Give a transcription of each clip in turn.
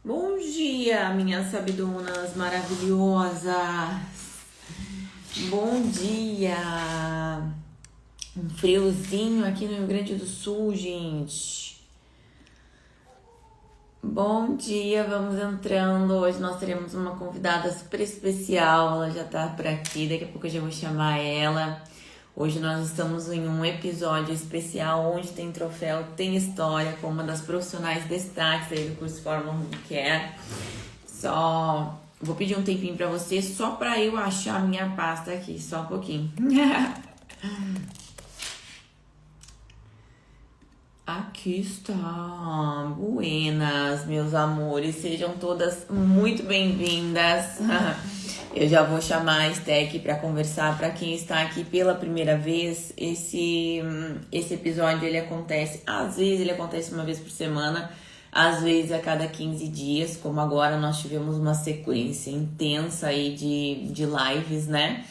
Bom dia, minhas sabidonas maravilhosas. Bom dia. Um friozinho aqui no Rio Grande do Sul, gente. Bom dia, vamos entrando. Hoje nós teremos uma convidada super especial. Ela já tá por aqui, daqui a pouco eu já vou chamar ela. Hoje nós estamos em um episódio especial onde tem troféu, tem história com uma das profissionais destaques aí do curso Fórmula Home Care. Só vou pedir um tempinho pra você só pra eu achar a minha pasta aqui, só um pouquinho. Aqui está. Buenas, meus amores. Sejam todas muito bem-vindas. Eu já vou chamar a Esté aqui para conversar. Para quem está aqui pela primeira vez, esse episódio ele acontece, às vezes ele acontece uma vez por semana, às vezes a cada 15 dias, como agora nós tivemos uma sequência intensa aí de lives, né?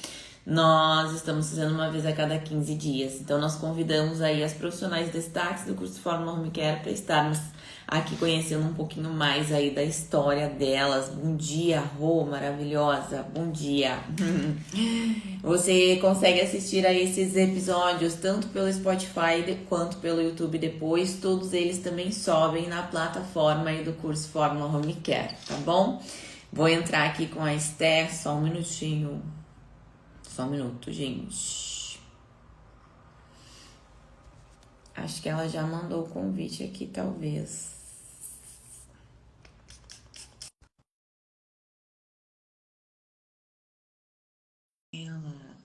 Nós estamos fazendo uma vez a cada 15 dias. Então, nós convidamos aí as profissionais destaques do curso Fórmula Home Care para estarmos aqui conhecendo um pouquinho mais aí da história delas. Bom dia, Rô, maravilhosa. Bom dia. Você consegue assistir a esses episódios tanto pelo Spotify quanto pelo YouTube depois. Todos eles também sobem na plataforma aí do curso Fórmula Home Care, tá bom? Vou entrar aqui com a Esther, só um minutinho. Só um minuto, gente. Acho que ela já mandou o convite aqui, talvez. Ela.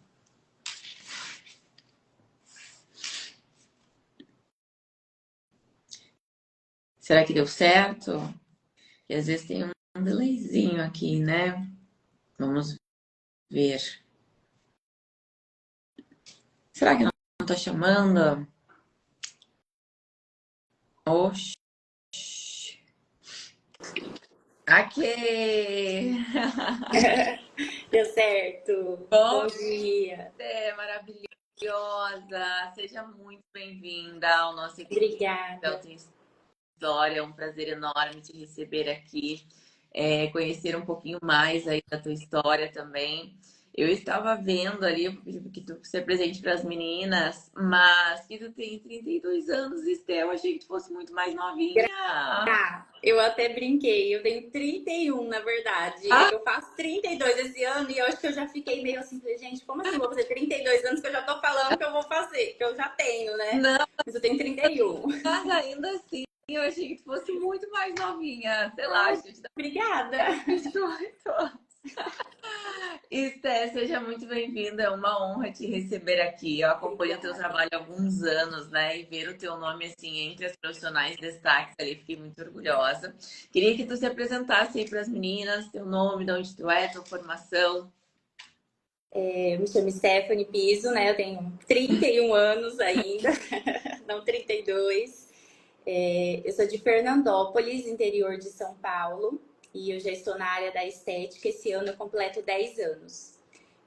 Será que deu certo? Porque às vezes tem um delayzinho aqui, né? Vamos ver. Será que não tá chamando? Oxi. Aqui! Deu certo. Bom Bom dia. dia, maravilhosa! Seja muito bem-vinda ao nosso Obrigada. episódio. História, é um prazer enorme te receber aqui, conhecer um pouquinho mais aí da tua história também. Eu estava vendo ali, que tu se apresente para as meninas, mas que tu tem 32 anos, Estel, achei que tu fosse muito mais novinha. Eu até brinquei. Eu tenho 31, na verdade. Ah, Eu faço 32 esse ano e eu acho que eu já fiquei meio assim, falei, gente, como assim vou fazer 32 anos que eu já tô falando que eu vou fazer, que eu já tenho, né? não, Mas eu tenho 31. mas ainda assim, eu achei que tu fosse muito mais novinha. Sei lá, Ai, acho que tu obrigada. 28. Esté, seja muito bem-vinda. É uma honra te receber aqui. Eu acompanho o teu Obrigada. trabalho há alguns anos, né? E ver o teu nome assim entre as profissionais destaques ali, fiquei muito orgulhosa. Queria que tu se apresentasse aí para as meninas, teu nome, de onde tu é, tua formação. Eu me chamo Stephanie Piso, né? Eu tenho 31 anos ainda, não 32. Eu sou de Fernandópolis, interior de São Paulo, e eu já estou na área da estética. Esse ano eu completo 10 anos.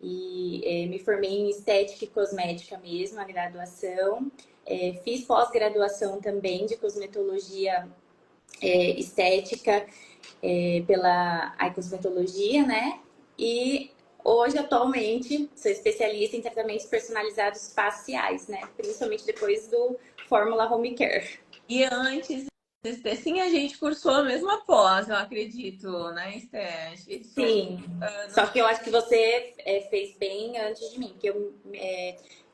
Me formei em estética e cosmética mesmo, na graduação. Fiz pós-graduação também de cosmetologia estética pela iCosmetologia, né? E hoje, atualmente, sou especialista em tratamentos personalizados faciais, né? Principalmente depois do Fórmula Home Care. E antes, Esté, sim, a gente cursou a mesma pós, eu acredito, né, Esté? Acho que são Sim, só anos. que eu acho que você fez bem antes de mim, que eu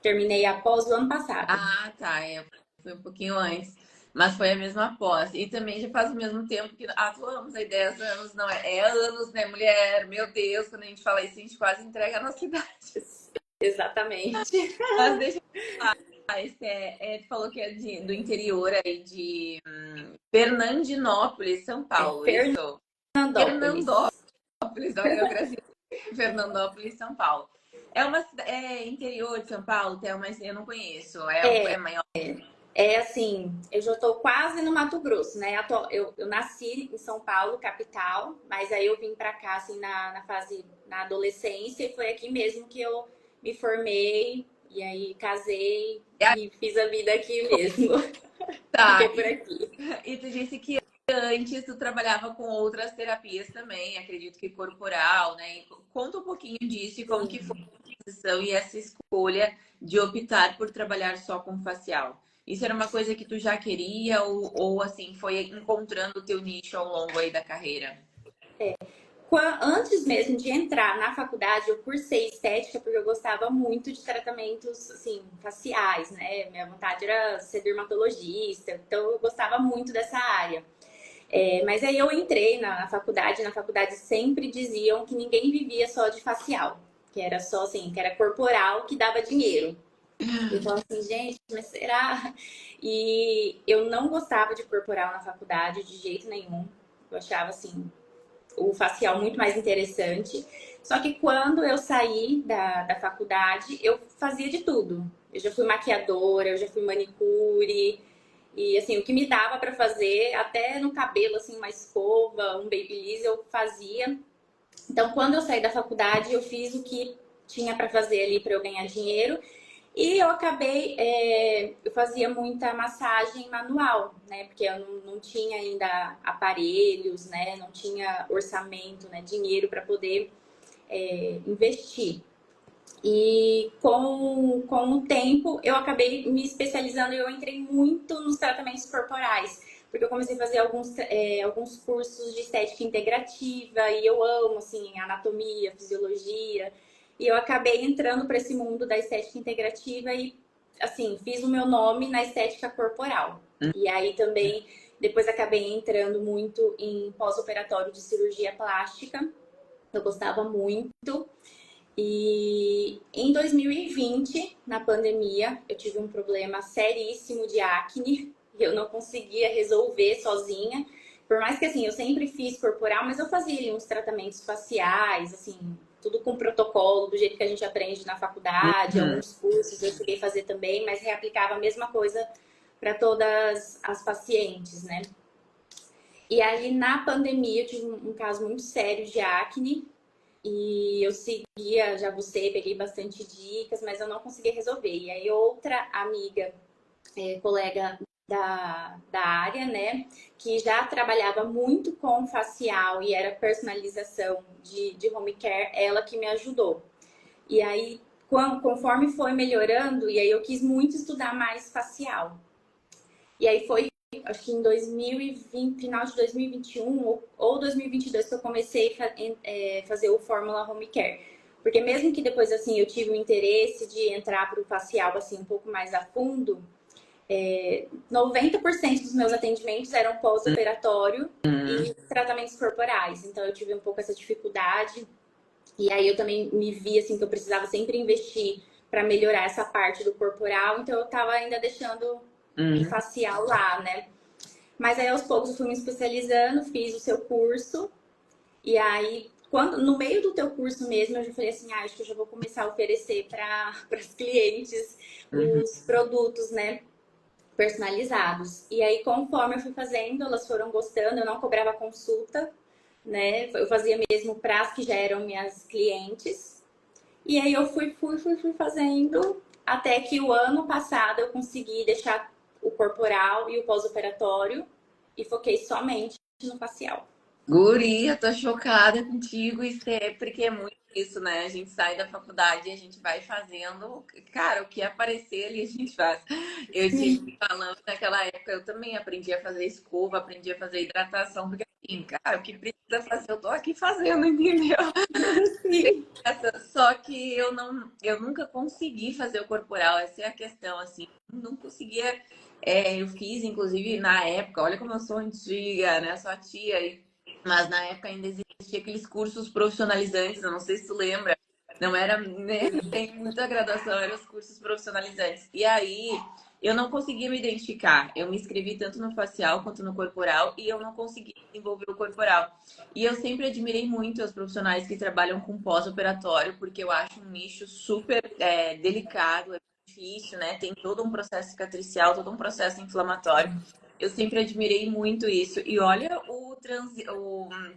terminei após o ano passado. Ah, tá. Foi um pouquinho antes. Mas foi a mesma pós. E também já faz o mesmo tempo que atuamos aí, 10 anos, não é? É anos, né, mulher? Meu Deus, quando a gente fala isso, a gente quase entrega a nossa idade. Exatamente. Mas deixa eu falar, tu falou que é do interior aí de Fernandinópolis, São É Paulo, isso? Fernandópolis. Fernandópolis, olha eu Brasil. Fernandópolis, São Paulo. É interior de São Paulo, mas eu não conheço. É maior. É assim, eu já estou quase no Mato Grosso, né? Eu nasci em São Paulo, capital, mas aí eu vim para cá, assim, na fase, na adolescência, e foi aqui mesmo que eu me formei, e aí casei Ah, e fiz a vida aqui mesmo. tá. Fiquei por aqui. E tu disse que antes tu trabalhava com outras terapias também, acredito que corporal, né? E conta um pouquinho disso e como que foi Sim. a decisão e essa escolha de optar por trabalhar só com facial. Isso era uma coisa que tu já queria ou assim, foi encontrando o teu nicho ao longo aí da carreira? Antes mesmo de entrar na faculdade, eu cursei estética porque eu gostava muito de tratamentos assim, faciais, né? Minha vontade era ser dermatologista, então eu gostava muito dessa área. Mas aí eu entrei na faculdade sempre diziam que ninguém vivia só de facial, que era só assim, que era corporal que dava dinheiro. Eu falo assim, gente, mas será? E eu não gostava de corporal na faculdade de jeito nenhum. Eu achava assim, o facial muito mais interessante. Só que quando eu saí da faculdade, eu fazia de tudo. Eu já fui maquiadora, eu já fui manicure. E assim, o que me dava para fazer, até no cabelo, assim, uma escova, um babyliss, eu fazia. Então, quando eu saí da faculdade, eu fiz o que tinha para fazer ali para eu ganhar dinheiro. E eu acabei, eu fazia muita massagem manual, né? Porque eu não tinha ainda aparelhos, né? Não tinha orçamento, né? Dinheiro para poder investir. E com o tempo eu acabei me especializando e eu entrei muito nos tratamentos corporais. Porque eu comecei a fazer alguns cursos de estética integrativa e eu amo, assim, anatomia, fisiologia. E eu acabei entrando para esse mundo da estética integrativa e, assim, fiz o meu nome na estética corporal. E aí também, depois acabei entrando muito em pós-operatório de cirurgia plástica. Eu gostava muito. E em 2020, na pandemia, eu tive um problema seríssimo de acne que eu não conseguia resolver sozinha. Por mais que assim, eu sempre fiz corporal, mas eu fazia ali uns tratamentos faciais, assim, tudo com protocolo, do jeito que a gente aprende na faculdade, Uhum. alguns cursos eu cheguei a fazer também, mas reaplicava a mesma coisa para todas as pacientes, né? E aí na pandemia eu tive um caso muito sério de acne e eu seguia já você, peguei bastante dicas, mas eu não conseguia resolver. E aí outra amiga, colega da área, né, que já trabalhava muito com facial e era personalização de home care, ela que me ajudou. E aí, conforme foi melhorando, e aí eu quis muito estudar mais facial. E aí foi, acho que em 2020, final de 2021 ou 2022 que eu comecei a fazer o Fórmula Home Care. Porque mesmo que depois, assim, eu tive o interesse de entrar para o facial, assim, um pouco mais a fundo, 90% dos meus atendimentos eram pós-operatório Uhum. e tratamentos corporais. Então, eu tive um pouco essa dificuldade. E aí, eu também me vi, assim, que eu precisava sempre investir para melhorar essa parte do corporal. Então, eu estava ainda deixando o Uhum. facial lá, né? Mas aí aos poucos eu fui me especializando, fiz o seu curso, e aí, no meio do teu curso mesmo, eu já falei assim, acho que eu já vou começar a oferecer para os clientes Uhum. os produtos, né, personalizados. E aí, conforme eu fui fazendo, elas foram gostando, eu não cobrava consulta, né? Eu fazia mesmo para as que já eram minhas clientes. E aí eu fui fazendo até que o ano passado eu consegui deixar o corporal e o pós-operatório e foquei somente no facial. Guria, tô chocada contigo, porque é muito isso, né? A gente sai da faculdade e a gente vai fazendo, cara, o que aparecer ali a gente faz. Eu tive Sim, falando naquela época, eu também aprendi a fazer escova, aprendi a fazer hidratação, porque assim, cara, o que precisa fazer, eu tô aqui fazendo, entendeu? sim. Só que eu nunca consegui fazer o corporal, essa é a questão, assim, não conseguia. Eu fiz, inclusive, na época, olha como eu sou antiga, né? Sou a tia, mas na época ainda existia aqueles cursos profissionalizantes, eu não sei se tu lembra. Não era, né? Tem muita graduação, eram os cursos profissionalizantes. E aí eu não conseguia me identificar. Eu me inscrevi tanto no facial quanto no corporal e eu não consegui desenvolver o corporal. E eu sempre admirei muito os profissionais que trabalham com pós-operatório, porque eu acho um nicho super delicado, é difícil, né? Tem todo um processo cicatricial, todo um processo inflamatório. Eu sempre admirei muito isso. E olha o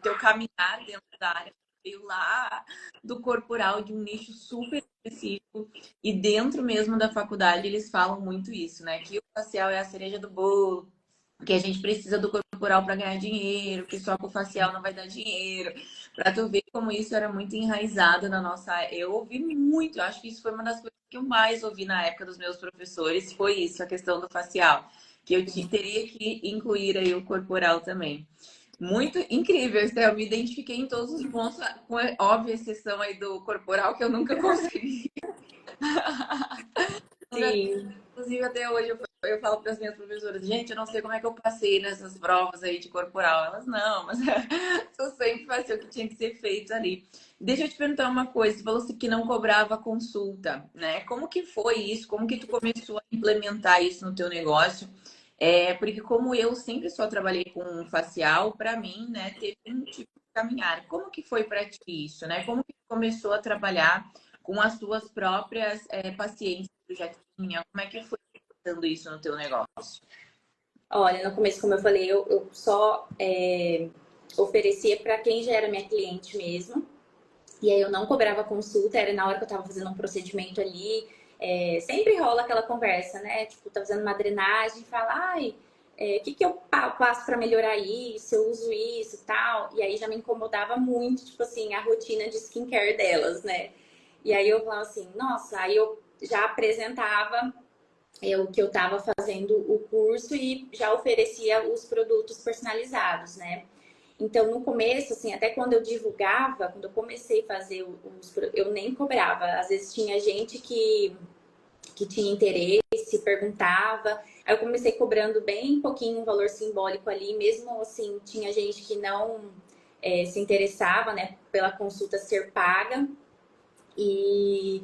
teu caminhar dentro da área, veio lá do corporal, de um nicho super específico. E dentro mesmo da faculdade, eles falam muito isso, né? Que o facial é a cereja do bolo. que a gente precisa do corporal para ganhar dinheiro, que só com o facial não vai dar dinheiro. Para tu ver como isso era muito enraizado na nossa. Eu ouvi muito, eu acho que isso foi uma das coisas que eu mais ouvi na época dos meus professores, foi isso, a questão do facial, que eu teria que incluir aí o corporal também. Muito incrível, Estel. Eu me identifiquei em todos os pontos, com a óbvia exceção aí do corporal, que eu nunca consegui. Sim. Inclusive, até hoje eu falo para as minhas professoras, gente, eu não sei como é que eu passei nessas provas aí de corporal. Elas, não, mas eu sempre fazia o que tinha que ser feito ali. Deixa eu te perguntar uma coisa, você falou assim que não cobrava consulta, né? Como que foi isso? Como que tu começou a implementar isso no teu negócio? Porque como eu sempre só trabalhei com facial, para mim, né, teve um tipo de caminhar. Como que foi para ti isso, né? Como que tu começou a trabalhar com as tuas próprias pacientes que tu já tinha? Como é que foi dando isso no teu negócio? Olha, no começo, como eu falei, eu só oferecia para quem já era minha cliente mesmo. E aí eu não cobrava consulta, era na hora que eu tava fazendo um procedimento ali. Sempre rola aquela conversa, né? Tipo, tá fazendo uma drenagem, fala, ai, o que eu passo para melhorar isso? Eu uso isso e tal. E aí já me incomodava muito, tipo assim, a rotina de skincare delas, né? E aí eu falava assim, nossa, aí eu já apresentava o que eu estava fazendo o curso e já oferecia os produtos personalizados, né? Então, no começo, assim, até quando eu divulgava, quando eu comecei a fazer eu nem cobrava. Às vezes tinha gente que tinha interesse, perguntava. Aí eu comecei cobrando bem pouquinho, um valor simbólico ali. Mesmo assim, tinha gente que não se interessava, né, pela consulta ser paga. E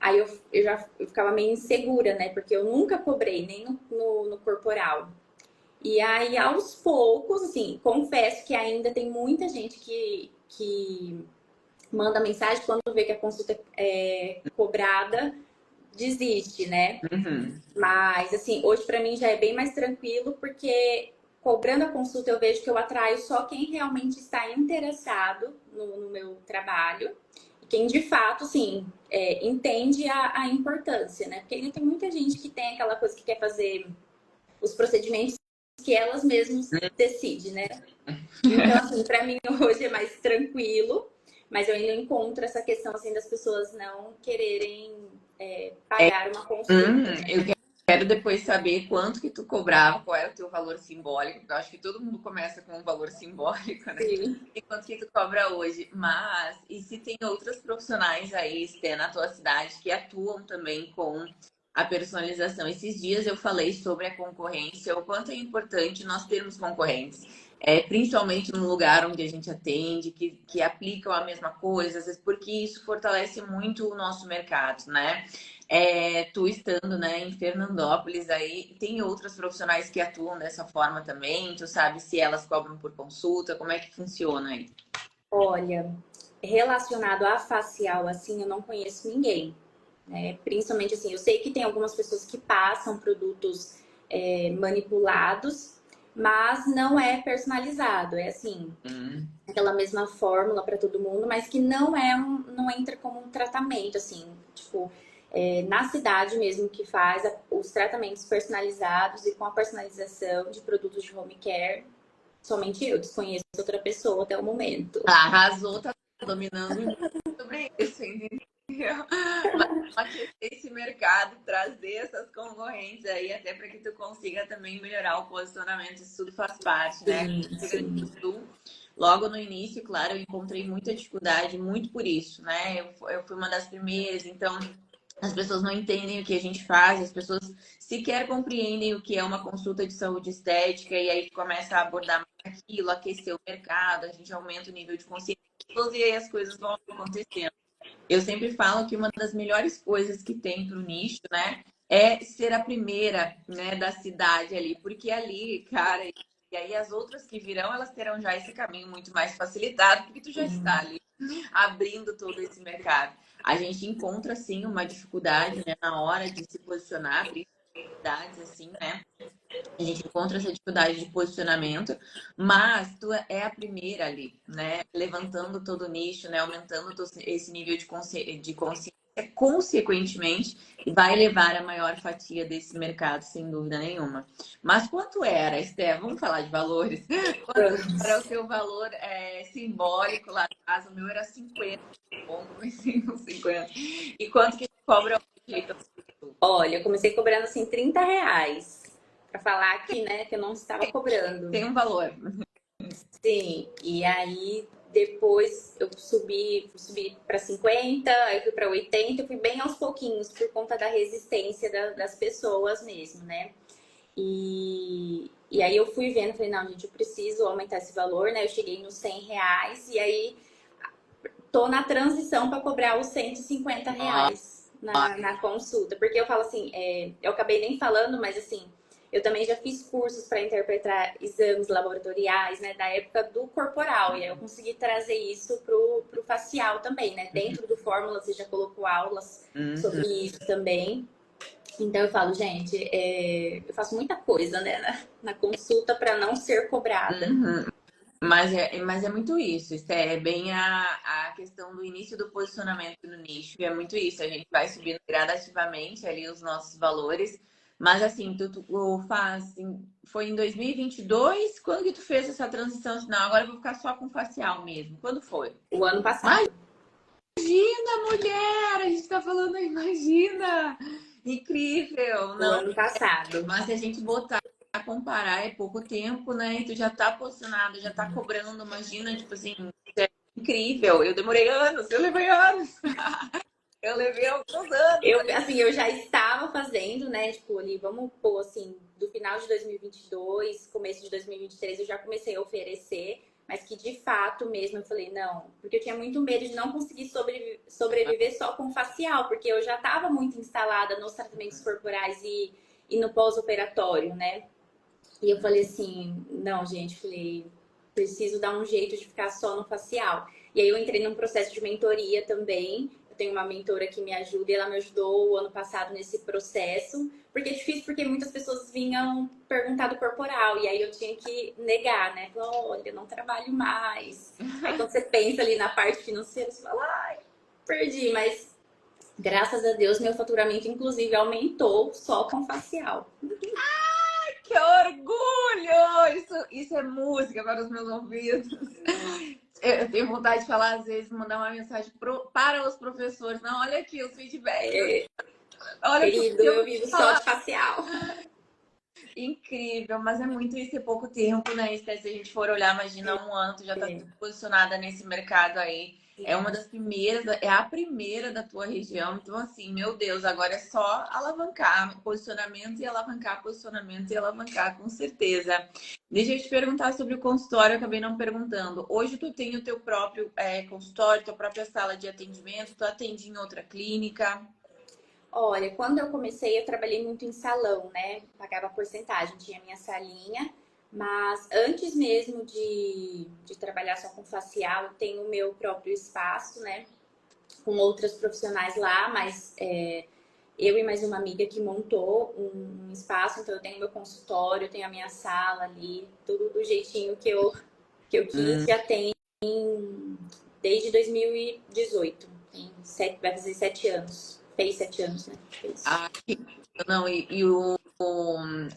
aí eu ficava meio insegura, né, porque eu nunca cobrei, nem no corporal. E aí, aos poucos, assim, confesso que ainda tem muita gente que manda mensagem quando vê que a consulta é cobrada, desiste, né? Uhum. Mas, assim, hoje pra mim já é bem mais tranquilo, porque cobrando a consulta eu vejo que eu atraio só quem realmente está interessado no meu trabalho. E quem de fato, assim, entende a importância, né? Porque ainda tem muita gente que tem aquela coisa que quer fazer os procedimentos que elas mesmas decidem, né? Então, assim, para mim hoje é mais tranquilo, mas eu ainda encontro essa questão, assim, das pessoas não quererem pagar uma consulta, né? Eu quero depois saber quanto que tu cobrava, qual era o teu valor simbólico, porque eu acho que todo mundo começa com um valor simbólico, né? Sim. E quanto que tu cobra hoje. Mas, e se tem outros profissionais aí, Stê, na tua cidade, que atuam também com a personalização? Esses dias eu falei sobre a concorrência, o quanto é importante nós termos concorrentes. Principalmente no lugar onde a gente atende, que aplicam a mesma coisa, às vezes, porque isso fortalece muito o nosso mercado, né? Tu estando, né, em Fernandópolis, aí tem outras profissionais que atuam dessa forma também. Tu sabe se elas cobram por consulta, como é que funciona aí? Olha, relacionado a facial, assim, eu não conheço ninguém, né? Principalmente, assim, eu sei que tem algumas pessoas que passam produtos manipulados, mas não é personalizado. É assim, Hum. aquela mesma fórmula para todo mundo, mas que não entra como um tratamento, assim, tipo, na cidade mesmo que faz os tratamentos personalizados e com a personalização de produtos de home care, somente eu desconheço outra pessoa até o momento. Arrasou, tá dominando muito sobre isso, entendeu? Mas aquecer esse mercado, trazer essas concorrentes aí, até para que tu consiga também melhorar o posicionamento, isso tudo faz parte, né? Sim, No Rio Grande do sim. Sul, logo no início, claro, eu encontrei muita dificuldade, muito por isso, né? Eu fui uma das primeiras, então as pessoas não entendem o que a gente faz, as pessoas sequer compreendem o que é uma consulta de saúde estética, e aí começa a abordar mais aquilo, aquecer o mercado, a gente aumenta o nível de consciência, e aí as coisas vão acontecendo. Eu sempre falo que uma das melhores coisas que tem para o nicho, né, é ser a primeira, né, da cidade ali, porque ali, cara, e aí as outras que virão, elas terão já esse caminho muito mais facilitado, porque tu já está ali abrindo todo esse mercado. A gente encontra, sim, uma dificuldade, né, na hora de se posicionar, principalmente assim, né? A gente encontra essa dificuldade de posicionamento, mas tu é a primeira ali, né? Levantando todo o nicho, né? Aumentando esse nível de consciência consequentemente, vai levar a maior fatia desse mercado, sem dúvida nenhuma. Mas quanto era, Esté? Vamos falar de valores. Quanto era o teu valor simbólico lá atrás? O meu era 50, bom, comecei com 50. E quanto que cobra o jeito? Olha, eu comecei cobrando assim R$ 30. Pra falar aqui, né, que eu não estava cobrando. Tem um valor. Sim, e aí depois eu subi para 50, aí eu fui para 80, eu fui bem aos pouquinhos por conta da resistência das pessoas mesmo, né? E aí eu fui vendo, falei, não, gente, eu preciso aumentar esse valor, né? Eu cheguei nos R$ 100 e aí tô na transição para cobrar os R$ 150 na consulta. Porque eu falo assim, eu acabei nem falando, mas assim, eu também já fiz cursos para interpretar exames laboratoriais, né, da época do corporal. E aí eu consegui trazer isso pro facial também, né? Dentro do Fórmula, você já colocou aulas sobre isso também. Então eu falo, gente, eu faço muita coisa, né, na consulta para não ser cobrada. Uhum. Mas é muito isso. Isso é bem a questão do início do posicionamento no nicho. É muito isso. A gente vai subindo gradativamente ali os nossos valores. Mas assim, tu faz, assim, foi em 2022? Quando que tu fez essa transição? Não, agora eu vou ficar só com facial mesmo. Quando foi? O ano passado. Imagina, mulher! A gente tá falando, imagina! Incrível! O Não, ano passado. mas se a gente botar a comparar, é pouco tempo, né? E tu já tá posicionado, já tá cobrando, imagina, tipo assim, é incrível. Eu demorei anos, eu levei anos. Eu levei alguns anos. Eu já estava fazendo, né? Tipo, ali, vamos pôr assim, do final de 2022, começo de 2023, eu já comecei a oferecer, mas que de fato mesmo eu falei, não, porque eu tinha muito medo de não conseguir sobreviver só com facial, porque eu já estava muito instalada nos tratamentos corporais e no pós-operatório, né? E eu falei assim, não, gente, falei, preciso dar um jeito de ficar só no facial. E aí eu entrei num processo de mentoria também. Eu tenho uma mentora que me ajuda e ela me ajudou o ano passado nesse processo. Porque é difícil, porque muitas pessoas vinham perguntar do corporal. E aí eu tinha que negar, né? Falar, olha, eu não trabalho mais. Aí quando você pensa ali na parte financeira, você fala, ai, perdi. Mas graças a Deus meu faturamento, inclusive, aumentou só com facial. Que orgulho! Isso é música para os meus ouvidos. Eu tenho vontade de falar, às vezes, mandar uma mensagem para os professores. Não, olha aqui os feedbacks. Olha o que Querido, eu vivo só falar. de facial. Incrível, mas é muito isso, é pouco tempo, né? Se a gente for olhar, imagina um ano, tu já tá posicionada nesse mercado aí. É uma das primeiras, é a primeira da tua região. Então, assim, meu Deus, agora é só alavancar posicionamento e alavancar posicionamento e alavancar, com certeza. Deixa eu te perguntar sobre o consultório, eu acabei não perguntando. Hoje tu tem o teu próprio consultório, tua própria sala de atendimento, tu atende em outra clínica? Olha, quando eu comecei, eu trabalhei muito em salão, né? Pagava porcentagem, tinha minha salinha. Mas antes mesmo de trabalhar só com facial, eu tenho o meu próprio espaço, né? Com outras profissionais lá, mas eu e mais uma amiga que montou um espaço, então eu tenho meu consultório, eu tenho a minha sala ali, tudo do jeitinho que eu quis, já tem desde 2018. Vai fazer 7 anos. Fez 7 anos, né? Fez. Ah, não,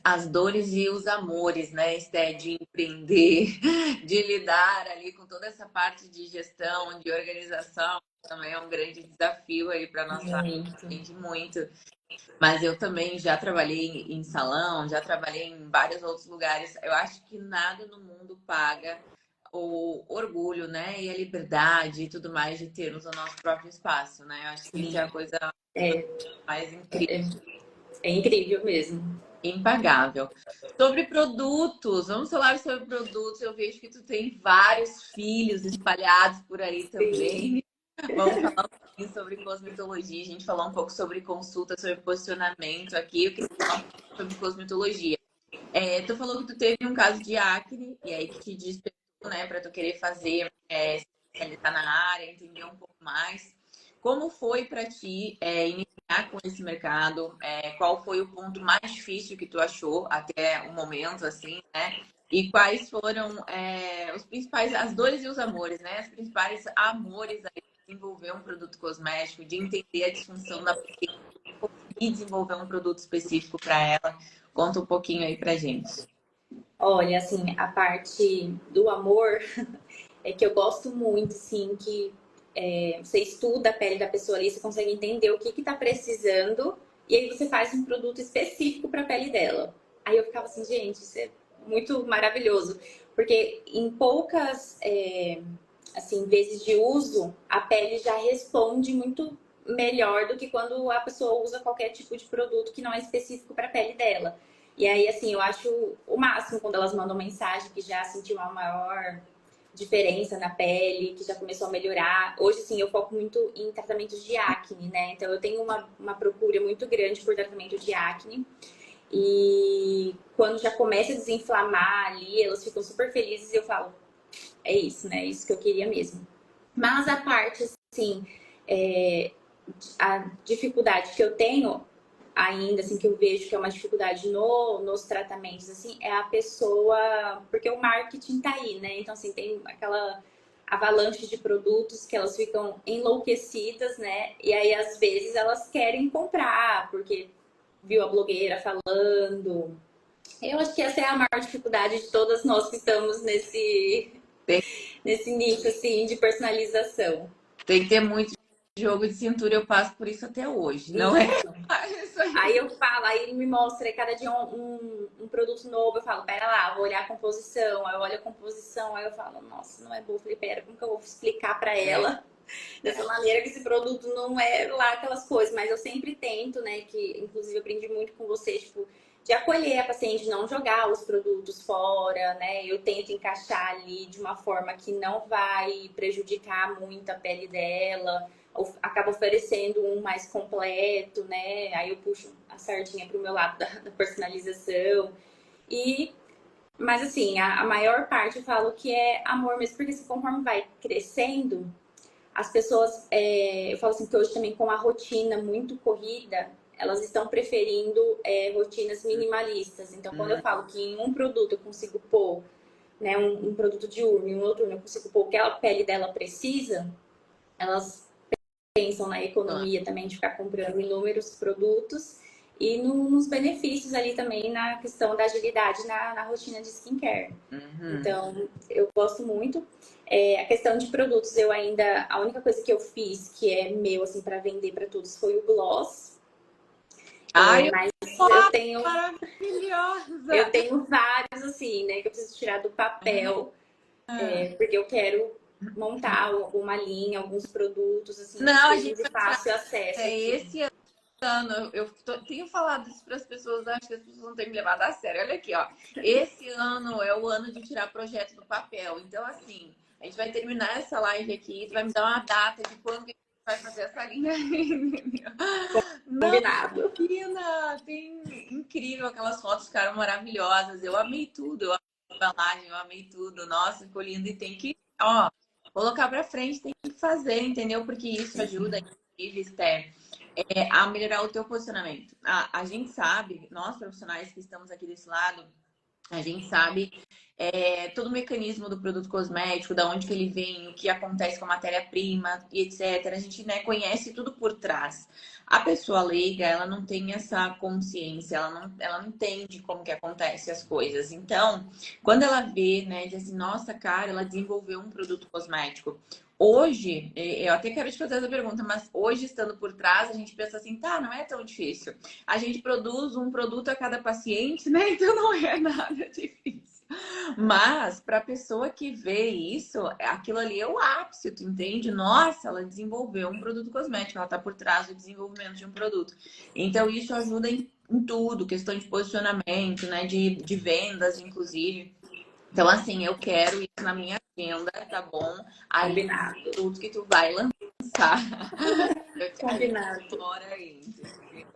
as dores e os amores, né, Esté, de empreender, de lidar ali com toda essa parte de gestão, de organização, também é um grande desafio aí para nossa Muito. gente, muito. Mas eu também já trabalhei em salão, já trabalhei em vários outros lugares. Eu acho que nada no mundo paga o orgulho, né, e a liberdade e tudo mais de termos o nosso próprio espaço, né? Eu acho que isso é a coisa É, mais incrível. é incrível mesmo. Impagável. Sobre produtos, vamos falar sobre produtos. Eu vejo que tu tem vários filhos espalhados por aí também. Vamos falar um pouquinho sobre cosmetologia. A gente falou um pouco sobre consulta, sobre posicionamento aqui. Eu queria falar um pouco sobre cosmetologia. Tu falou que tu teve um caso de acne e aí que te despertou, né, para tu querer fazer, se especializar na área, entender um pouco mais. Como foi para ti iniciar com esse mercado? Qual foi o ponto mais difícil que tu achou até o momento, assim, né? E quais foram os principais, as dores e os amores, né? Os principais amores aí desenvolver um produto cosmético, de entender a disfunção da pele e desenvolver um produto específico para ela? Conta um pouquinho aí pra gente. Olha, assim, a parte do amor é que eu gosto muito, assim, que você estuda a pele da pessoa ali, você consegue entender o que que tá precisando e aí você faz um produto específico para a pele dela. Aí eu ficava assim, gente, isso é muito maravilhoso, porque em poucas assim, vezes de uso, a pele já responde muito melhor do que quando a pessoa usa qualquer tipo de produto que não é específico para a pele dela. E aí, assim, eu acho o máximo quando elas mandam mensagem que já sentiu uma maior diferença na pele, que já começou a melhorar. Hoje, sim, eu foco muito em tratamentos de acne, né? Então, eu tenho uma procura muito grande por tratamento de acne. E quando já começa a desinflamar ali, elas ficam super felizes e eu falo, é isso, né? É isso que eu queria mesmo. Mas a parte, assim, é, a dificuldade que eu tenho ainda, assim, que eu vejo que é uma dificuldade nos tratamentos, assim, é a pessoa... Porque o marketing tá aí, né? Então, assim, tem aquela avalanche de produtos que elas ficam enlouquecidas, né? E aí, às vezes, elas querem comprar, porque viu a blogueira falando. Eu acho que essa é a maior dificuldade de todas nós que estamos Tem, nesse nicho, assim, de personalização. tem que ter muito jogo de cintura, eu passo por isso até hoje, não é? Isso. Isso aí. Aí eu falo, aí ele me mostra cada dia um produto novo. Eu falo, pera lá, vou olhar a composição. Aí eu olho a composição, aí eu falo, nossa, não é boa. Eu falei, pera, como que eu vou explicar pra ela dessa maneira que esse produto não é lá aquelas coisas? Mas eu sempre tento, né, que inclusive eu aprendi muito com você, tipo, de acolher a paciente, não jogar os produtos fora, né? Eu tento encaixar ali de uma forma que não vai prejudicar muito a pele dela, acaba oferecendo um mais completo, né? Aí eu puxo a sardinha pro meu lado da personalização. E, mas assim, a maior parte eu falo que é amor mesmo, porque assim, conforme vai crescendo, as pessoas, eu falo assim que hoje também com a rotina muito corrida, elas estão preferindo rotinas minimalistas. Então, quando eu falo que em um produto eu consigo pôr, né, um produto diurno e um outro eu consigo pôr o que a pele dela precisa, elas pensam na economia também de ficar comprando inúmeros produtos e nos benefícios ali também na questão da agilidade na rotina de skincare. Uhum. Então, eu gosto muito. A questão de produtos, eu ainda... A única coisa que eu fiz que é meu, assim, para vender para todos foi o gloss. Ai, Mas eu eu tenho, eu maravilhosa! tenho vários, assim, né? Que eu preciso tirar do papel, porque eu quero montar alguma linha, alguns produtos, assim, Não, a gente de vai tirar. fácil acesso É aqui. esse ano, tenho falado isso para as pessoas, acho que as pessoas não têm me levado a sério. Olha aqui, ó. Esse ano é o ano de tirar projeto do papel. Então, assim, a gente vai terminar essa live aqui, tu vai me dar uma data de quando que a gente vai fazer essa linha. Não, Combinado. menina, tem incrível, aquelas fotos ficaram maravilhosas. Eu amei tudo, eu amei a embalagem, eu amei tudo. Nossa, ficou lindo e tem que, ó, colocar para frente, tem que fazer, entendeu? Porque isso ajuda, inclusive, Esther, a melhorar o teu posicionamento. A gente sabe, nós profissionais que estamos aqui desse lado, a gente sabe todo o mecanismo do produto cosmético, da onde que ele vem, o que acontece com a matéria-prima e etc. A gente, né, conhece tudo por trás. A pessoa leiga, ela não tem essa consciência, ela não entende como que acontece as coisas. Então, quando ela vê, né, diz assim, nossa, cara, ela desenvolveu um produto cosmético. Hoje, eu até quero te fazer essa pergunta, mas hoje, estando por trás, a gente pensa assim, tá, não é tão difícil. A gente produz um produto a cada paciente, né? Então não é nada difícil. Mas para a pessoa que vê isso, aquilo ali é o ápice, tu entende? Nossa, ela desenvolveu um produto cosmético, ela está por trás do desenvolvimento de um produto. Então isso ajuda em tudo, questão de posicionamento, né? De vendas, inclusive. Então, assim, eu quero isso na minha agenda, tá bom? Ali, Combinado. tudo que tu vai lançar. Eu te ajudo Combinado. fora aí, entendeu?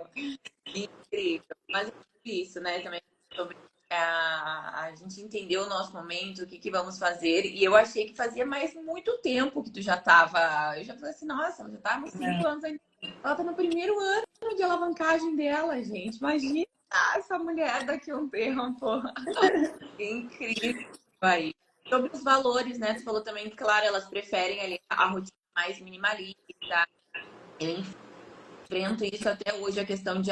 Incrível. Mas é isso, né? Também sobre a gente entender o nosso momento, o que, que vamos fazer. E eu achei que fazia mais muito tempo que tu já tava. Eu já falei assim, nossa, ela já tá há uns 5 anos ainda. Ela tá no primeiro ano de alavancagem dela, gente. Imagina essa mulher daqui a um tempo. Incrível aí. Sobre os valores, né? Tu falou também que, claro, elas preferem ali a rotina mais minimalista. Eu enfrento isso até hoje, a questão de,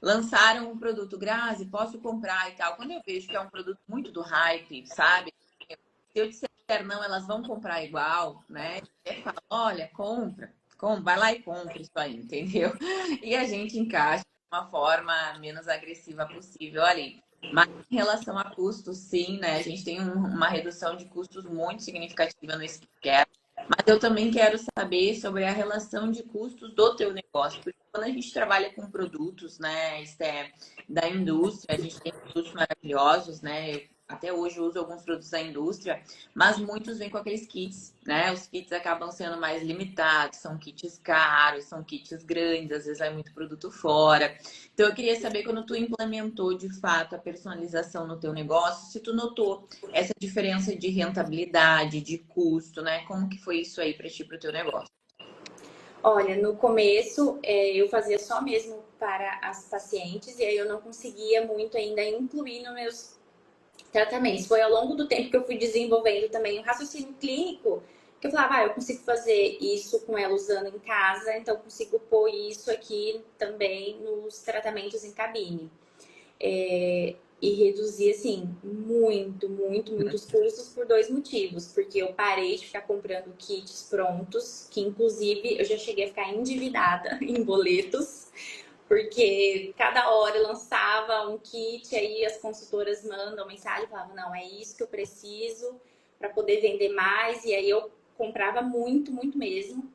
lançaram um produto, Grazi, posso comprar e tal. Quando eu vejo que é um produto muito do hype, sabe? Se eu disser não, elas vão comprar igual, né? Eu falo, olha, vai lá e compra isso aí, entendeu? E a gente encaixa de uma forma menos agressiva possível ali. Mas em relação a custos, sim, né? A gente tem uma redução de custos muito significativa no skincare. Mas eu também quero saber sobre a relação de custos do teu negócio. Porque quando a gente trabalha com produtos, né, Esté, da indústria, a gente tem produtos maravilhosos, né? Eu até hoje uso alguns produtos da indústria, mas muitos vêm com aqueles kits, né? Os kits acabam sendo mais limitados, são kits caros, são kits grandes, às vezes vai muito produto fora. Então eu queria saber quando tu implementou de fato a personalização no teu negócio, se tu notou essa diferença de rentabilidade, de custo, né? Como que foi isso aí para ti, para o teu negócio? Olha, no começo eu fazia só mesmo para as pacientes e aí eu não conseguia muito ainda incluir nos meus tratamentos. Foi ao longo do tempo que eu fui desenvolvendo também um raciocínio clínico, que eu falava, eu consigo fazer isso com ela usando em casa, então eu consigo pôr isso aqui também nos tratamentos em cabine. E reduzir, assim, muitos custos por dois motivos. Porque eu parei de ficar comprando kits prontos, que inclusive eu já cheguei a ficar endividada em boletos, porque cada hora eu lançava um kit, aí as consultoras mandam mensagem e falavam, não, é isso que eu preciso para poder vender mais. E aí eu comprava muito mesmo.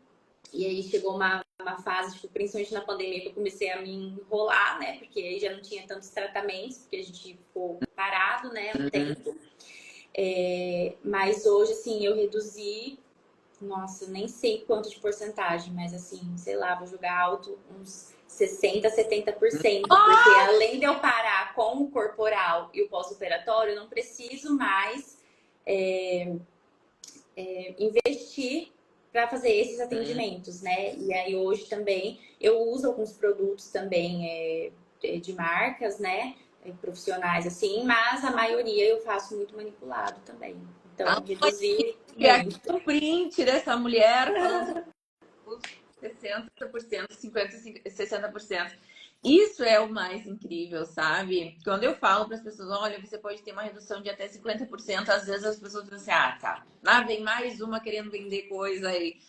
E aí chegou uma fase, tipo, principalmente na pandemia, que eu comecei a me enrolar, né? Porque aí já não tinha tantos tratamentos, porque a gente ficou parado, né, um tempo. Mas hoje, assim, eu reduzi, nossa, nem sei quanto de porcentagem, mas assim, sei lá, vou jogar alto uns 60, 70%, porque além de eu parar com o corporal e o pós-operatório, eu não preciso mais investir para fazer esses atendimentos, né? E aí hoje também eu uso alguns produtos também de marcas, né? Profissionais assim, mas a maioria eu faço muito manipulado também. Então, reduzir E aqui muito. um print dessa mulher falando os 60%, 50%, 60%. Isso é o mais incrível, sabe? Quando eu falo para as pessoas, olha, você pode ter uma redução de até 50%, às vezes as pessoas dizem assim, tá, lá vem mais uma querendo vender coisa aí.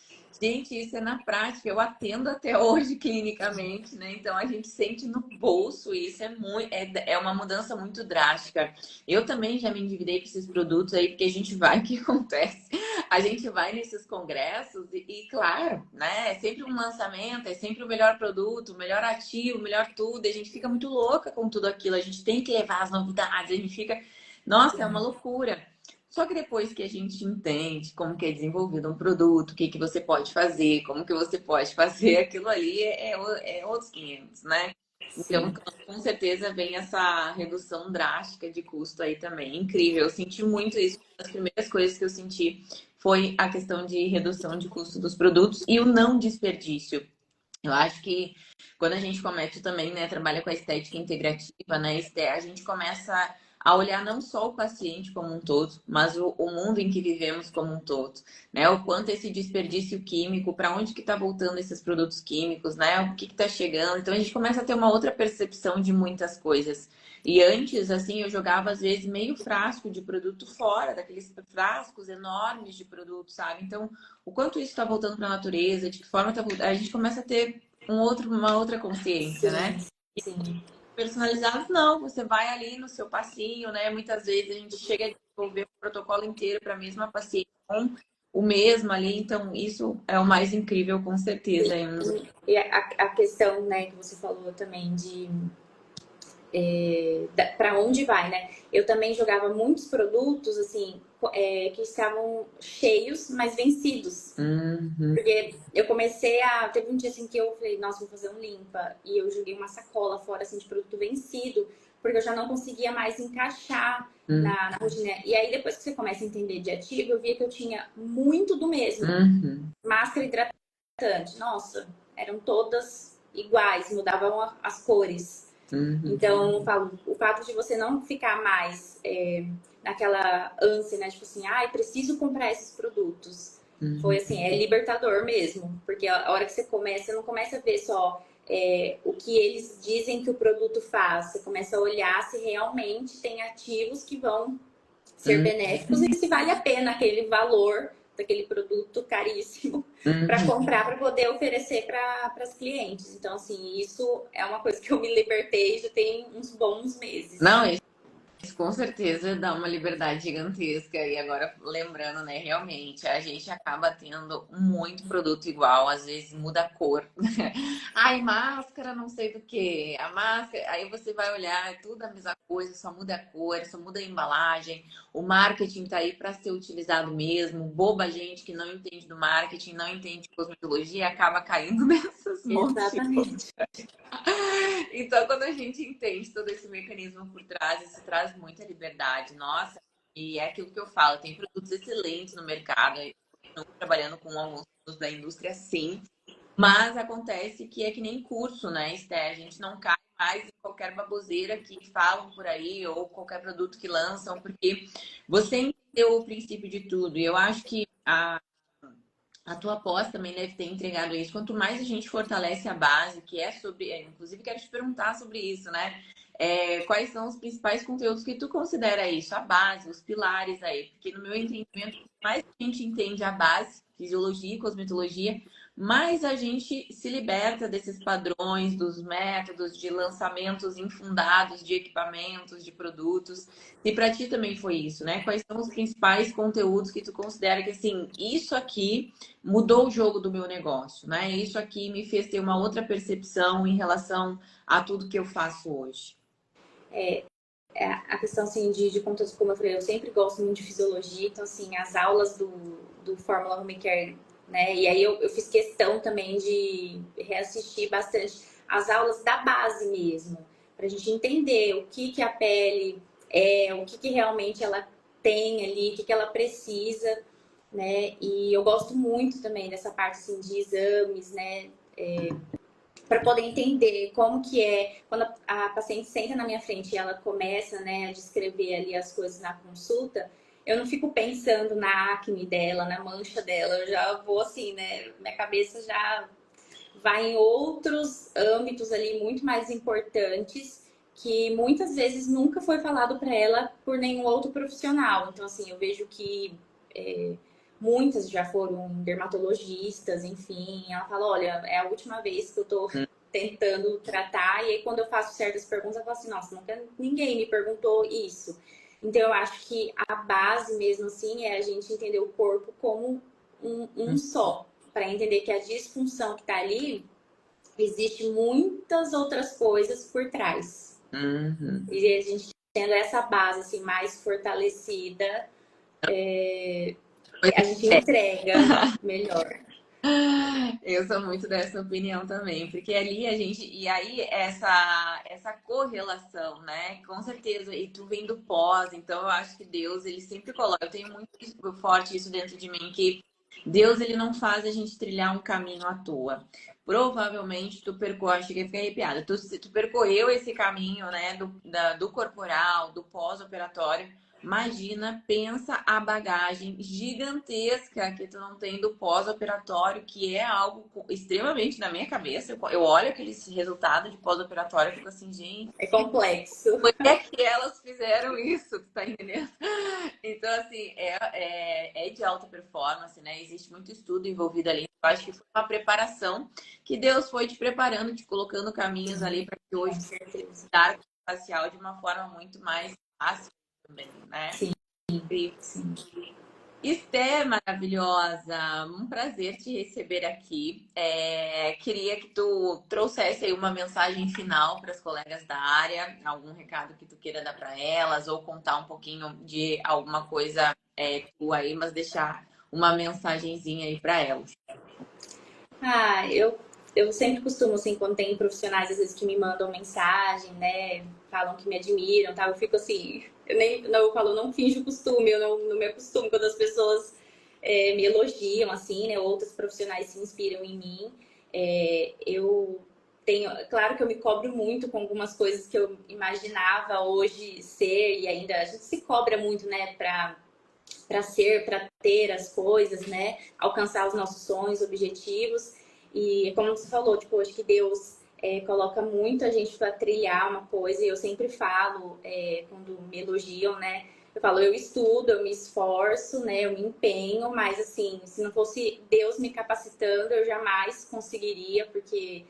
Gente, isso é na prática, eu atendo até hoje clinicamente, né? Então a gente sente no bolso, e isso é uma mudança muito drástica. Eu também já me endividei com esses produtos aí, porque a gente vai, o que acontece? A gente vai nesses congressos claro, né? É sempre um lançamento, é sempre o melhor produto, o melhor ativo, o melhor tudo. E a gente fica muito louca com tudo aquilo. A gente tem que levar as novidades, a gente fica. Nossa, é uma loucura. Só que depois que a gente entende como que é desenvolvido um produto, o que que você pode fazer, como que você pode fazer, aquilo ali é outros 500, né? Então, Sim. com certeza vem essa redução drástica de custo aí também. Incrível. Eu senti muito isso. Uma das primeiras coisas que eu senti foi a questão de redução de custo dos produtos e o não desperdício. Eu acho que quando a gente começa também, né, trabalha com a estética integrativa, né, a gente começa a olhar não só o paciente como um todo, mas o mundo em que vivemos como um todo, né? O quanto esse desperdício químico, para onde que está voltando esses produtos químicos, né? O que está chegando. Então a gente começa a ter uma outra percepção de muitas coisas. E antes, assim, eu jogava às vezes meio frasco de produto fora, daqueles frascos enormes de produto, sabe? Então, o quanto isso está voltando para a natureza, de que forma está voltando, a gente começa a ter uma outra consciência, Sim, né? sim. Personalizados, não, você vai ali no seu passinho, né? Muitas vezes a gente chega a desenvolver o protocolo inteiro para a mesma paciente com o mesmo ali, então isso é o mais incrível, com certeza. E a questão, né, que você falou também de para onde vai, né? Eu também jogava muitos produtos, assim, que estavam cheios, mas vencidos. Uhum, Porque eu comecei a. Teve um dia assim que eu falei, nossa, vou fazer um limpa. E eu joguei uma sacola fora assim, de produto vencido, porque eu já não conseguia mais encaixar uhum, na rotina. E aí, depois que você começa a entender de ativo, eu via que eu tinha muito do mesmo. uhum, Máscara hidratante, nossa, eram todas iguais, mudavam as cores. uhum. Então, eu falo, o fato de você não ficar mais naquela ânsia, né? Tipo assim, preciso comprar esses produtos. foi Uhum. assim, é libertador mesmo, porque a hora que você não começa a ver só o que eles dizem que o produto faz, você começa a olhar se realmente tem ativos que vão ser Uhum. benéficos e se vale a pena aquele valor daquele produto caríssimo para Uhum. comprar, para poder oferecer para as clientes. Então, assim, isso é uma coisa que eu me libertei já tem uns bons meses. Não, isso com certeza dá uma liberdade gigantesca. E agora, lembrando, né, realmente, a gente acaba tendo muito produto igual, às vezes muda a cor. Ai, máscara, não sei do que. A máscara, aí você vai olhar, é tudo a mesma coisa, só muda a cor, só muda a embalagem. O marketing tá aí para ser utilizado mesmo. Boba gente que não entende do marketing, não entende de cosmetologia, acaba caindo nessas montes. Exatamente. Então, quando a gente entende todo esse mecanismo por trás, isso traz muita liberdade. Nossa, e é aquilo que eu falo, tem produtos excelentes no mercado. Eu estou trabalhando com alguns produtos da indústria, sim, mas acontece que é que nem curso, né, Esté? A gente não cai mais em qualquer baboseira que falam por aí ou qualquer produto que lançam, porque você entendeu o princípio de tudo. E eu acho que a tua pós também deve ter entregado isso. Quanto mais a gente fortalece a base, que é sobre. Inclusive, quero te perguntar sobre isso, né? Quais são os principais conteúdos que tu considera isso, a base, os pilares aí? Porque, no meu entendimento, quanto mais a gente entende a base, fisiologia e cosmetologia, mais a gente se liberta desses padrões, dos métodos de lançamentos infundados de equipamentos, de produtos. E para ti também foi isso, né? Quais são os principais conteúdos que tu considera que, assim, isso aqui mudou o jogo do meu negócio, né? Isso aqui me fez ter uma outra percepção em relação a tudo que eu faço hoje. A questão assim, de conteúdo, como eu falei, eu sempre gosto muito de fisiologia, então assim, as aulas do Fórmula Home Care, né? E aí eu fiz questão também de reassistir bastante as aulas da base mesmo, para a gente entender o que a pele é, o que realmente ela tem ali, o que ela precisa, né? E eu gosto muito também dessa parte assim, de exames, né? Para poder entender como que é quando a paciente senta na minha frente e ela começa, né, a descrever ali as coisas na consulta, eu não fico pensando na acne dela, na mancha dela, eu já vou assim, né, minha cabeça já vai em outros âmbitos ali muito mais importantes que muitas vezes nunca foi falado para ela por nenhum outro profissional. Então assim, eu vejo que muitas já foram dermatologistas, enfim. Ela fala, olha, é a última vez que eu tô tentando tratar. E aí, quando eu faço certas perguntas, eu falo assim, nossa, nunca ninguém me perguntou isso. Então, eu acho que a base mesmo, assim, é a gente entender o corpo como um só. Para entender que a disfunção que tá ali, existe muitas outras coisas por trás. Uhum. E a gente tendo essa base, assim, mais fortalecida, a gente entrega melhor. Eu sou muito dessa opinião também, porque ali a gente. E aí, essa correlação, né? Com certeza. E tu vem do pós, então eu acho que Deus, ele sempre coloca. Eu tenho muito forte isso dentro de mim, que Deus, ele não faz a gente trilhar um caminho à toa. Provavelmente tu percorreu, cheguei a ficar arrepiada. Tu percorreu esse caminho, né, do corporal, do pós-operatório. Imagina, pensa a bagagem gigantesca que tu não tem do pós-operatório, que é algo extremamente na minha cabeça. Eu olho aquele resultado de pós-operatório e fico assim, gente, É complexo. por que é que elas fizeram isso? Tu tá entendendo? Então, assim, é de alta performance, né? Existe muito estudo envolvido ali. Eu acho que foi uma preparação que Deus foi te preparando, te colocando caminhos ali para que Com hoje certeza. dar facial de uma forma muito mais fácil também, né? Sim, E sim. Esther, maravilhosa, um prazer te receber aqui. Queria que tu trouxesse aí uma mensagem final para as colegas da área, algum recado que tu queira dar para elas, ou contar um pouquinho de alguma coisa tua aí, mas deixar uma mensagenzinha aí para elas. Ah, eu sempre costumo, assim, quando tem profissionais, às vezes, que me mandam mensagem, né? Falam que me admiram, tá? Eu fico assim, eu nem, não, eu falo, não finjo costume, eu não me acostumo quando as pessoas me elogiam, assim, né? Outros profissionais se inspiram em mim. Eu tenho, claro que eu me cobro muito com algumas coisas que eu imaginava hoje ser, e ainda a gente se cobra muito, né, para ter as coisas, né? Alcançar os nossos sonhos, objetivos. E como você falou, tipo, acho que Deus coloca muito a gente para trilhar uma coisa. E eu sempre falo, quando me elogiam, né? Eu falo, eu estudo, eu me esforço, né? Eu me empenho, mas assim, se não fosse Deus me capacitando, eu jamais conseguiria, porque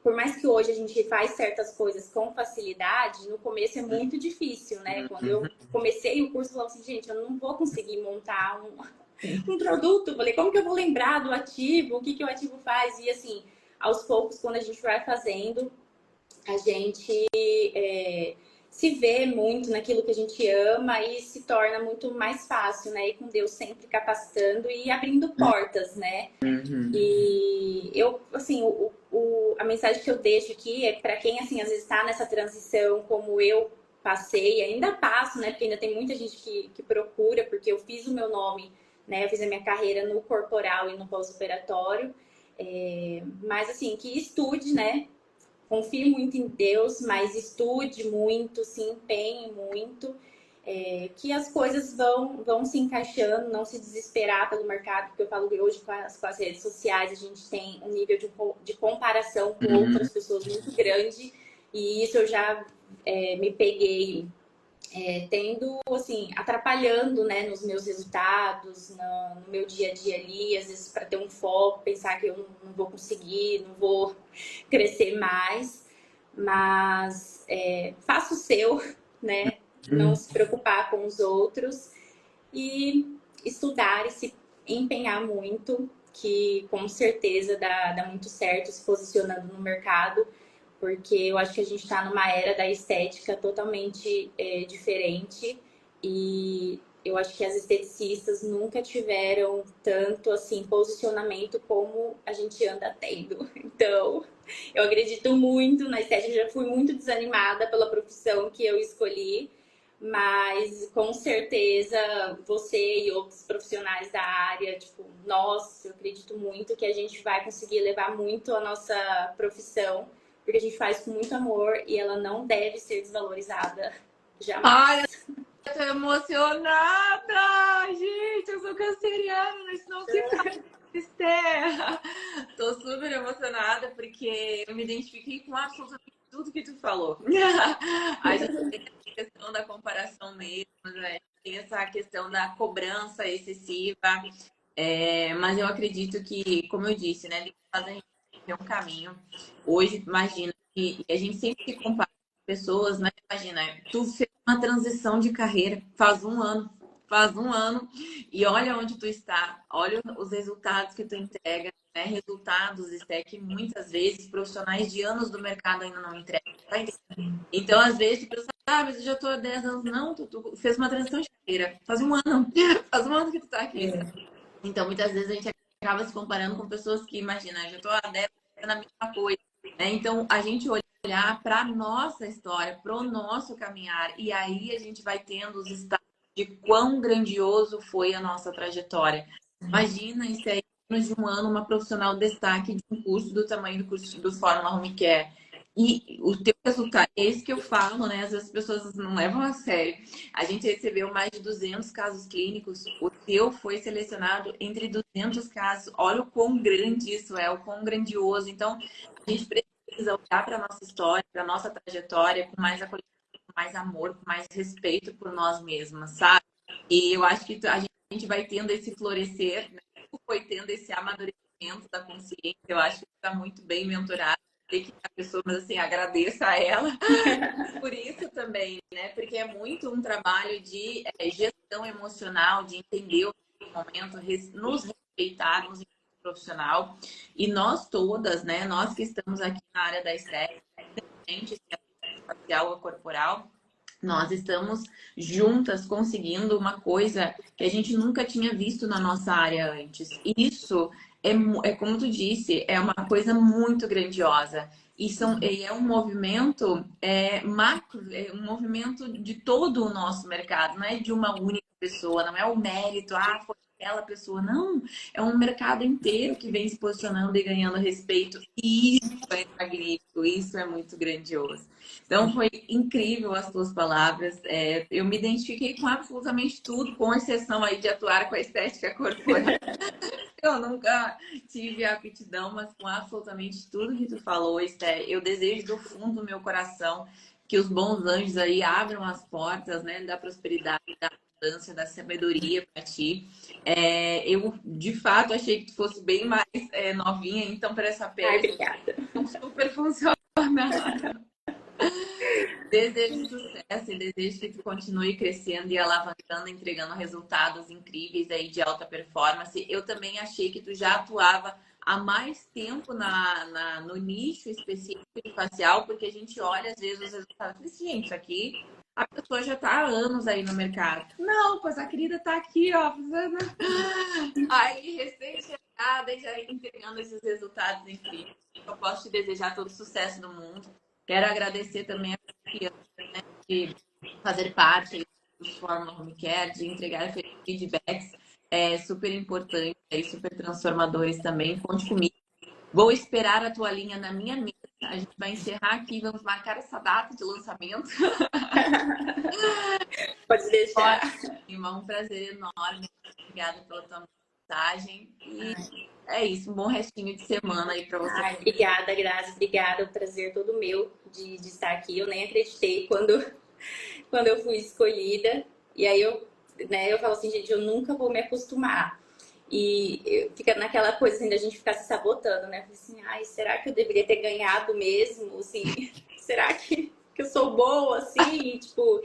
por mais que hoje a gente faz certas coisas com facilidade, no começo é muito difícil, né? Quando eu comecei o curso, eu falava assim, gente, eu não vou conseguir montar um produto. Eu falei, como que eu vou lembrar do ativo? O que, que o ativo faz? E assim, aos poucos, quando a gente vai fazendo, a gente se vê muito naquilo que a gente ama e se torna muito mais fácil, né? E com Deus sempre capacitando e abrindo portas, né? E eu, assim, a mensagem que eu deixo aqui é para quem, assim, às vezes está nessa transição, como eu passei, ainda passo, né? Porque ainda tem muita gente que procura, porque eu fiz o meu nome, né? Eu fiz a minha carreira no corporal e no pós-operatório. Mas, assim, que estude, né? Confie muito em Deus, mas estude muito, se empenhe muito, que as coisas vão se encaixando, não se desesperar pelo mercado, porque eu falo que hoje com as redes sociais a gente tem um nível de comparação com outras pessoas muito grande, e isso eu já me peguei tendo, assim, atrapalhando, né, nos meus resultados, no meu dia a dia ali, às vezes para ter um foco, pensar que eu não vou conseguir, não vou crescer mais, mas faça o seu, né, não se preocupar com os outros e estudar e se empenhar muito, que com certeza dá muito certo se posicionando no mercado, porque eu acho que a gente está numa era da estética totalmente diferente e eu acho que as esteticistas nunca tiveram tanto assim posicionamento como a gente anda tendo. Então, eu acredito muito na estética, já fui muito desanimada pela profissão que eu escolhi, mas com certeza você e outros profissionais da área, tipo, nós, eu acredito muito que a gente vai conseguir levar muito a nossa profissão, porque a gente faz com muito amor e ela não deve ser desvalorizada Ai, jamais. eu tô emocionada! Gente, eu sou canceriana, isso não se faz, Esther. Tô super emocionada porque eu me identifiquei com absolutamente tudo que tu falou. A gente tem a questão da comparação mesmo, né? Tem essa questão da cobrança excessiva. Mas eu acredito que, como eu disse, né? Deus faz a gente ter um caminho. Hoje, imagina, e a gente sempre se compara com pessoas, né? Imagina, tu fez uma transição de carreira faz um ano, e olha onde tu está, olha os resultados que tu entrega, né? Resultados, até que muitas vezes profissionais de anos do mercado ainda não entregam, tá entendendo? Então, às vezes, tu pensa, mas eu já tô há 10 anos. Não, tu fez uma transição de carreira, faz um ano, faz um ano que tu tá aqui. Então, muitas vezes a gente acaba se comparando com pessoas que, imagina, eu já tô há 10 anos na mesma coisa, né? Então, a gente olhar para nossa história, para o nosso caminhar, e aí a gente vai tendo os estados de quão grandioso foi a nossa trajetória. Imagina isso aí, em menos de um ano, uma profissional destaque de um curso do tamanho do curso do Fórmula Home Care. E o teu resultado, é esse que eu falo, né? Às vezes as pessoas não levam a sério. A gente recebeu mais de 200 casos clínicos. O teu foi selecionado entre 200 casos. Olha o quão grande isso é, o quão grandioso. Então, a gente precisa olhar para a nossa história, para a nossa trajetória com mais acolhimento, com mais amor, com mais respeito por nós mesmas, sabe? E eu acho que a gente vai tendo esse florescer, né? Tu foi tendo esse amadurecimento da consciência. Eu acho que está muito bem mentorado. Sei que a pessoa, mas assim, agradeça a ela por isso também, né? Porque é muito um trabalho de gestão emocional, de entender o momento, nos respeitar, nos profissional. E nós todas, né? Nós que estamos aqui na área da estética, independente se é facial ou corporal, nós estamos juntas conseguindo uma coisa que a gente nunca tinha visto na nossa área antes. Isso é como tu disse, é uma coisa muito grandiosa. E é um movimento macro, é um movimento de todo o nosso mercado, não é de uma única pessoa, não é o mérito, foi aquela pessoa. Não, é um mercado inteiro que vem se posicionando e ganhando respeito. E isso é magnífico, isso é muito grandioso. Então, foi incrível as tuas palavras. Eu me identifiquei com absolutamente tudo, com exceção aí de atuar com a estética corporal. Eu nunca tive aptidão, mas com absolutamente tudo que tu falou, Esté, eu desejo do fundo do meu coração que os bons anjos aí abram as portas, né, da prosperidade, da abundância, da sabedoria para ti. Eu, de fato, achei que tu fosse bem mais novinha, então para essa Ai, pele obrigada. não super funciona. Desejo sucesso e desejo que tu continue crescendo e alavancando, entregando resultados incríveis aí de alta performance. Eu também achei que tu já atuava há mais tempo no nicho específico de facial, porque a gente olha às vezes os resultados e diz, gente, isso aqui a pessoa já está há anos aí no mercado. Não, pois a querida está aqui, ó, fazendo... aí recém-chegada e já entregando esses resultados incríveis. Eu posso te desejar todo o sucesso do mundo. Quero agradecer também a confiança, né, de fazer parte do Fórmula Home Care, de entregar feedbacks super importantes e super transformadores também. Conte comigo. Vou esperar a tua linha na minha mesa. A gente vai encerrar aqui, vamos marcar essa data de lançamento. Pode deixar. Ótimo, um prazer enorme. Obrigada pela tua mensagem. E é isso, um bom restinho de semana aí para você. Ai, obrigada, Grazi. Obrigada. O prazer é todo meu de estar aqui. Eu nem acreditei quando eu fui escolhida. E aí eu falo assim, gente, eu nunca vou me acostumar. E fica naquela coisa assim da gente ficar se sabotando, né? Falei assim, ai, será que eu deveria ter ganhado mesmo? Assim, será que eu sou boa, assim? Tipo,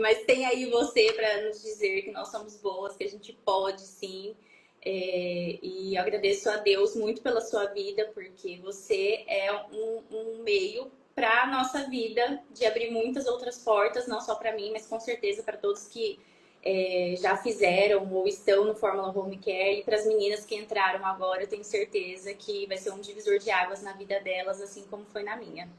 mas tem aí você para nos dizer que nós somos boas, que a gente pode sim. E eu agradeço a Deus muito pela sua vida, porque você é um meio para a nossa vida de abrir muitas outras portas, não só para mim, mas com certeza para todos que já fizeram ou estão no Fórmula Home Care, e para as meninas que entraram agora, eu tenho certeza que vai ser um divisor de águas na vida delas, assim como foi na minha.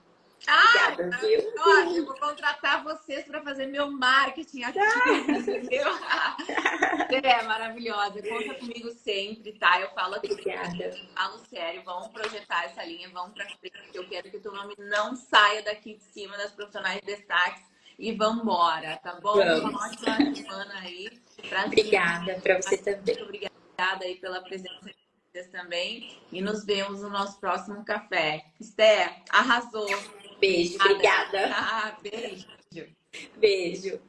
Obrigada, viu? Olha, eu vou contratar vocês para fazer meu marketing aqui, entendeu? Você é maravilhosa, conta comigo sempre, tá? Eu falo aqui, Obrigada. falo sério, vamos projetar essa linha, vamos para frente. Eu quero que o teu nome não saia daqui de cima das profissionais de destaques e vambora, tá bom? Vamos. Uma ótima semana aí. Prazer. Obrigada para você também. Muito obrigada aí pela presença de vocês também e nos vemos no nosso próximo café. Esté, arrasou. Beijo, obrigada. Beijo. Beijo.